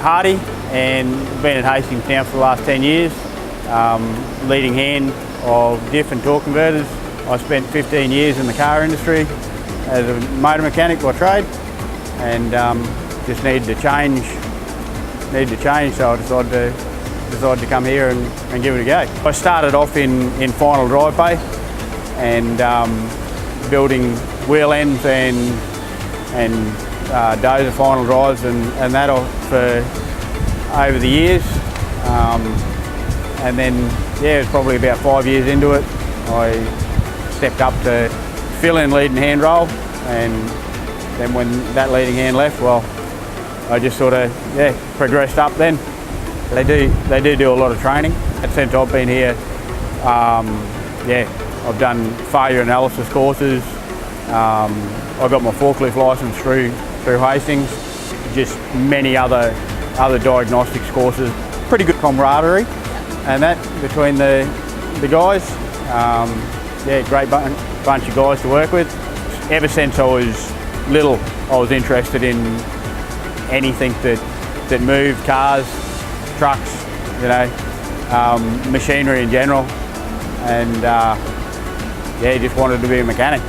Harty, and been at Hastings now for the last 10 years, leading hand of diff and torque converters. I spent 15 years in the car industry as a motor mechanic by trade, and just needed to change, so I decided to come here and give it a go. I started off in final drive bay and building wheel ends and dozer final drives and that for over the years, and then it was probably about 5 years into it I stepped up to fill in leading hand role, and then when that leading hand left, well, I just sort of progressed up then. They do a lot of training. Since I've been here, I've done failure analysis courses. I got my forklift licence through Hastings, just many other diagnostics courses. Pretty good camaraderie and that between the guys. Great bunch of guys to work with. Ever since I was little, I was interested in anything that moved, cars, trucks, machinery in general, and just wanted to be a mechanic.